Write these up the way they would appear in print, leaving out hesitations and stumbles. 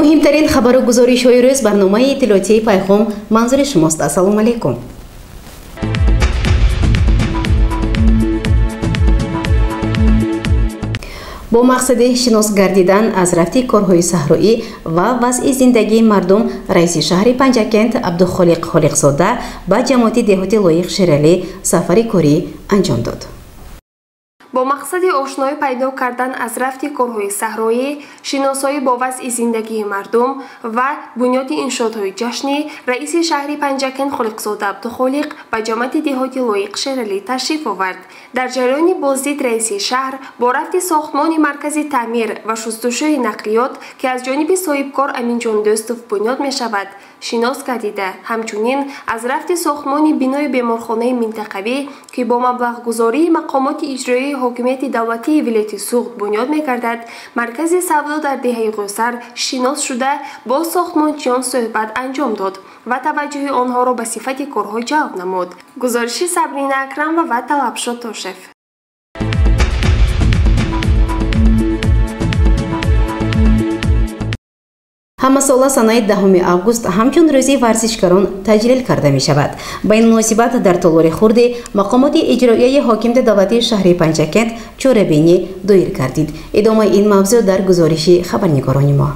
муҳимтарин хабару гузоришҳои рӯз барномаи иттилоотии пайғом манзури шумост. Ассалому алайкум. бо мақсади шинос гардидан аз рафти корҳои саҳроӣ ва вазъи зиндагии мардум раиси шаҳри Панҷакент Абдухолиқ Холиқзода ба ҷамоати деҳоти Лоиқ Шералӣ сафари корӣ анҷом дод. бо мақсади ошноӣ пайдо кардан аз рафти корҳои саҳроӣ, шиносоӣ бо вазъи зиндагии мардум ва бунёди иншоотҳои ҷашнӣ, раиси шаҳри Панҷакент Холиқзода Абдухолиқ ба ҷамоати деҳоти Лоиқ Шералӣ ташриф овард. дар ҷараёни боздид раиси шаҳр бо рафти сохтмони маркази таъмир ва шустушӯи нақлиёт ки аз ҷониби соҳибкор Аминҷон Дӯстов бунёд мешавад, шинос гардида, ҳамчунин аз рафти сохтмони бинои беморхонаи минтақавӣ ки бо маблағгузории мақомоти иҷроии ҳокимияти давлатии вилояти Суғд бунёд мегардад, маркази савдо дар деҳаи Ғӯсар шинос шуда бо сохтмончиён суҳбат анҷом дод ва таваҷҷӯҳи онҳоро ба сифати корҳо ҷалб намуд. гузориши Сабрина Акрам ва Талабшод Тошев. ҳамасола санаи 10 август ҳамчун рӯзи варзишгарон таҷлил карда мешавад. ба ин муносибат дар толори хурди мақомоти иҷроияи ҳокимияти давлатии шаҳри Панҷакент чорабинӣ доир гардид. идомаи ин мавзӯъ дар гузориши хабарнигорони мо.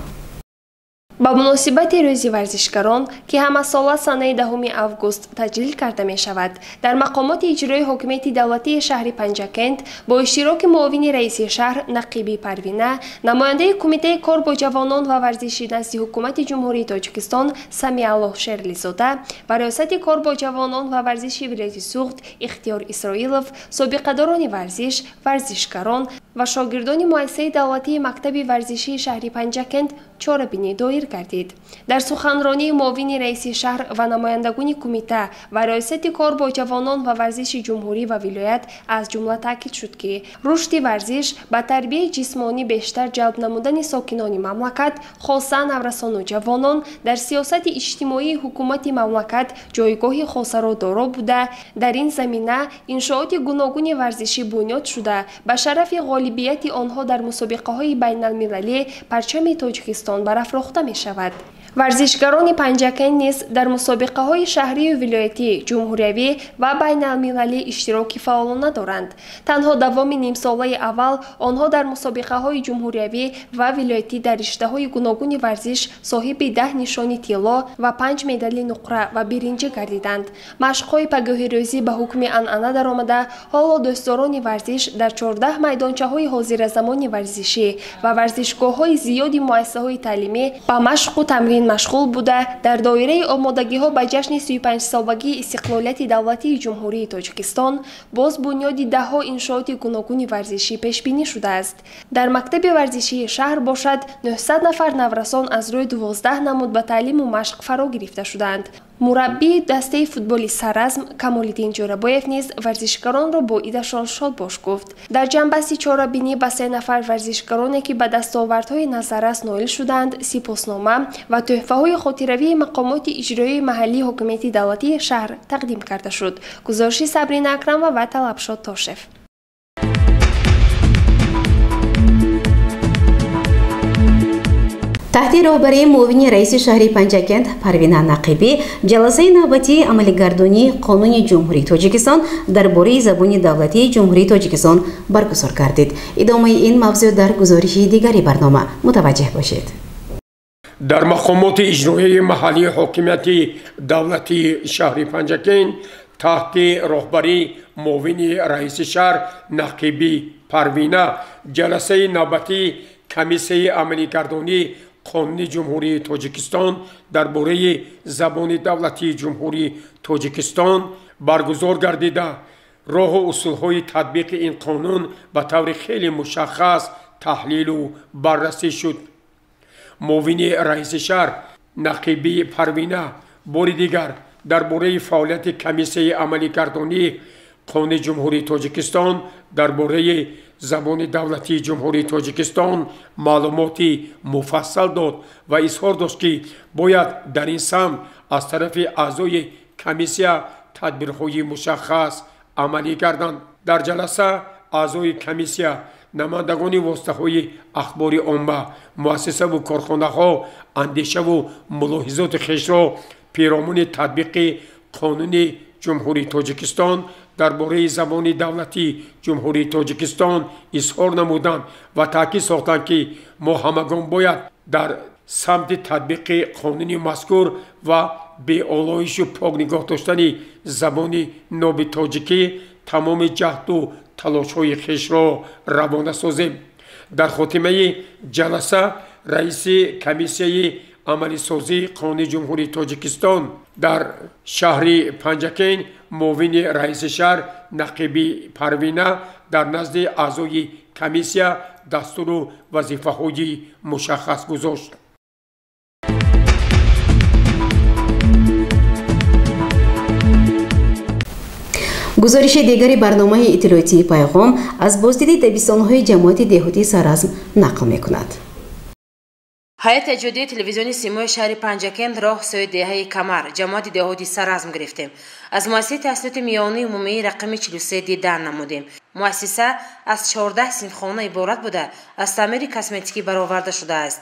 ба муносибати рӯзи варзишгарон ки ҳамасола санаи 10 август таҷлил карда мешавад, дар мақомоти иҷроии ҳокимияти давлатии шаҳри Панҷакент бо иштироки муовини раиси шаҳр Нақиби Парвина, намояндаи кумитаи кор бо ҷавонон ва варзиши назди ҳукумати ҷумҳурии Тоҷикистон Самиаллоҳ Шерлизода ва риёсати кор бо ҷавонон ва варзиши вилояти Суғд Ихтиёр Исроилов, собиқадорони варзиш, варзишгарон ва шогирдони муассисаи давлатии мактаби варзишии шаҳри Панҷакент чорабинӣ доир гардид. дар суханронии муовини раиси шаҳр ва намояндагони кумита ва риёсати кор бо ҷавонон ва варзиши ҷумҳурӣ ва вилоят аз ҷумла таъкид шуд ки рушди варзиш ба тарбияи ҷисмонӣ бештар ҷалб намудани сокинони мамлакат, хосан наврасону ҷавонон дар сиёсати иҷтимоии ҳукумати мамлакат ҷойгоҳи хосаро доро буда, дар ин замина иншооти гуногуни варзишӣ бунёд шуда ба шарафи ғолибияти онҳо дар мусобиқаҳои байналмилалӣ парчами Тоҷикистон барафрохта мешавад. варзишгарони Панҷакент низ дар мусобиқаҳои шаҳрию вилоятӣ, ҷумҳуриявӣ ва байналмилалӣ иштироки фаъолона доранд. танҳо давоми нимсолаи аввал онҳо дар мусобиқаҳои ҷумҳуриявӣ ва вилоятӣ дар риштаҳои гуногуни варзиш соҳиби 10 нишони тилло ва 5 медали нуқра ва биринҷӣ гардиданд. машқҳои пагоҳирӯзӣ ба ҳукми анъана даромада, ҳоло дӯстдорони варзиш дар 14 майдончаҳои ҳозиразамони варзишӣ ва варзишгоҳҳои зиёди муассисаҳои таълимӣ ба машқу тамрин машғул буда, дар доираи омодагиҳо ба ҷашни 35-солагии истиқлолияти давлатии ҷумҳурии Тоҷикистон боз бунёди даҳҳо иншооти гуногуни варзишӣ пешбинӣ шудааст. дар мактаби варзишии шаҳр бошад 900 нафар наврасон аз рӯи 12 намуд ба таълиму машқ фаро гирифта шуданд. мураббии дастаи футболи Саразм Камолиддин Ҷорабоев низ варзишгаронро бо идашон шодбош гуфт. дар ҷанбасти чорабинӣ ба 3 нафар варзишгароне ки ба дастовардҳои назаррас ноил шуданд сипоснома ва тӯҳфаҳои хотиравии мақомоти иҷроии маҳаллии ҳокимияти давлатии шаҳр тақдим карда шуд. гузориши Сабрина Акрам ва Талабшод Тошев. таҳти роҳбарии муовини раиси шаҳри Панҷакент Парвина Нақибӣ ҷаласаи навбатии амалигардонии Қонуни ҷумҳурии Тоҷикистон дар бораи забони давлатии ҷумҳурии Тоҷикистон баргузор гардид. идомаи ин мавзӯъ дар гузориши дигари барнома мутаваҷҷеҳ бошед. дар мақомоти иҷроияи маҳаллии ҳокимияти давлатии шаҳри Панҷакент таҳти роҳбарии муовини раиси шаҳр Нақибӣ Парвина ҷаласаи навбатии комиссияи амалигардонии Қонуни ҷумҳурии Тоҷикистон дар бораи забони давлатии ҷумҳурии Тоҷикистон баргузор гардида, роҳу усулҳои татбиқи ин қонун ба таври хеле мушаххас таҳлилу баррасӣ шуд. муовини раиси шаҳр Нақибӣ Парвина бори дигар дар бораи фаъолияти комиссияи амалигардонии Қонуни ҷумҳурии Тоҷикистон дар бораи забони давлатии ҷумҳурии Тоҷикистон маълумоти муфассал дод ва изҳор дошт ки бояд дар ин самт аз тарафи аъзои комиссия тадбирҳои мушаххас амалӣ гарданд. дар ҷаласа اعضای کمیسیا، نمایندگان واسطه‌های اخباری عامه، مؤسسه و کارخانه‌ها اندیشه و ملاحظات خویش را پیرامون تطبیق قانون جمهوری تاجیکستان درباره زبان دولتی جمهوری تاجیکستان اظهار نمودند و تاکید ساختند که ما همگان باید در سمت تطبیق قانون مذکور و به آلایش و پاک نگاه داشتن زبان ناب تاجیکی تمام جهد و تلاش‌های خویش را روانه سازیم. در خاتمه جلسه رئیس کمیسیه عملی سازی قانون جمهوری تاجیکستان در شهر پنجکین معاون رئیس شهر نقیبی پروینه در نزد اعضای کمیسیه دستور و وظیفه‌های مشخص گذاشت. گزارش دیگری برنامه اطلاعاتی پیغام از بازدید دبیرستان‌های جماعت دهاتی سرازم نقل می‌کند. ҳайати эҷодии телевизиони симои шаҳри панҷакент роҳ сои деҳаи камар ҷамоати деҳоти саразм гирифтем. аз муассисаи таҳсилоти миёнии умумии рақами 43 дидан намудем. муассиса аз 14 синфхона иборат буда аз таъмири косметикӣ бароварда шудааст.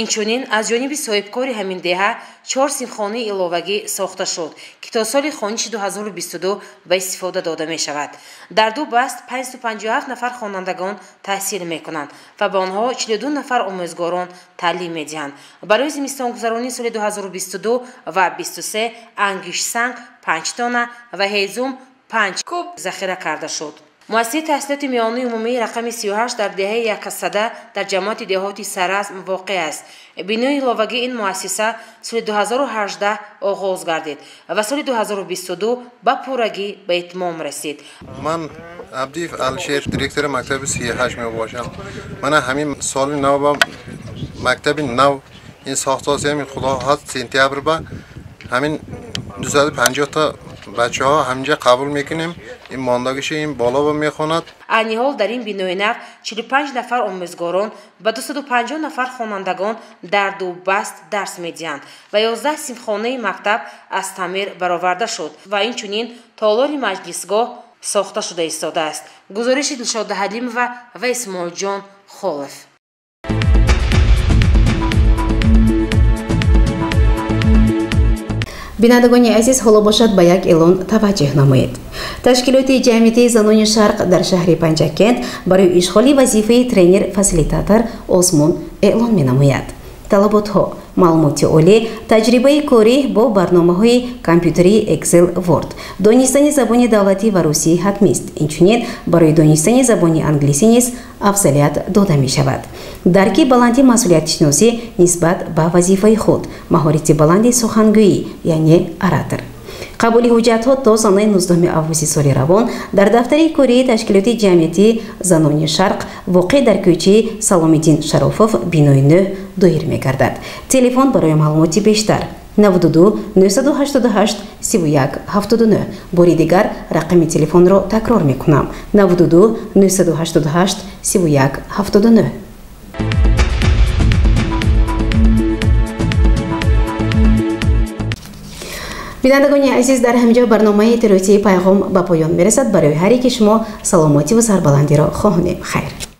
инчунин аз ҷониби соҳибкори ҳамин деҳа 4 синфхонаи иловагӣ сохта шуд ки то соли хониши 2022 ба истифода дода мешавад. дар ду баст 557 нафар хонандагон таҳсил мекунанд ва ба онҳо 42 нафар омӯзгорон таълим медиҳанд. барои зимистонгузаронии соли 2022 ва 23 ангишсанг 5 тонна ва ҳезум 5 куб захира карда шуд. муассисаи таҳсилоти миёнии умумии рақами 38 дар деҳаи Якасада дар ҷамоати деҳоти Саразм воқеъ аст. бинои иловагии ин муассиса соли 2018 оғоз гардид ва соли 2022 ба пуррагӣ ба итмом расид. ман Абдиев Алишер, директори мактаби 38 мебошам. мана ҳамин соли нав ба мактаби нав ин сохтоси ҳамин худо ҳаст сентябр ба ҳамин 250 та бачаҳо ҳаминҷа қабул мекунем. ин мондагиши ин боло ба мехонад. айни ҳол дар ин бинои нав 45 нафар омӯзгорон ба 250 нафар хонандагон дар ду баст дарс медиҳанд ва 11 синфхонаи мактаб аз таъмир бароварда шуд ва инчунин толори маҷлисгоҳ сохта шуда истодааст. гузориши Дилшода Ҳалимова ва Исмоилҷон Холев. бинандагони азиз, ҳоло бошад ба як эълон таваҷҷӯҳ намоед. ташкилоти ҷамъияти занони шарқ дар шаҳри Панҷакент барои ишғоли вазифаи тренер-фасилитатор озмун эълон менамояд. талаботҳо, маълумоти олӣ, таҷрибаи корӣ бо барномаҳои компютерии Excel, Word, донистани забони давлатӣ ва русии ҳатмист. инчунин барои донистани забони англисӣ низ афзалият дода мешавад. дарки баланди масъулиятшиносӣ нисбат ба вазифаи худ, маҳорати баланди сухангӯӣ, яъне оратор. қабули ҳуҷҷатҳо то санаи 19 августи соли равон дар дафтари кории ташкилоти ҷамъияти занони шарқ воқеъ дар кӯчаи Саломиддин Шарофов бинои 9 доир мегардад. телефон барои маълумоти бештар 92 988 31 79. бори дигар рақами телефонро такрор мекунам 92 988 31 79. бинандагони азиз, дар ҳамҷо барномаи иттилоотии пайғом ба поён мерасад. барои ҳар яки шумо саломотиву сарбаландиро хоҳонем. хайр.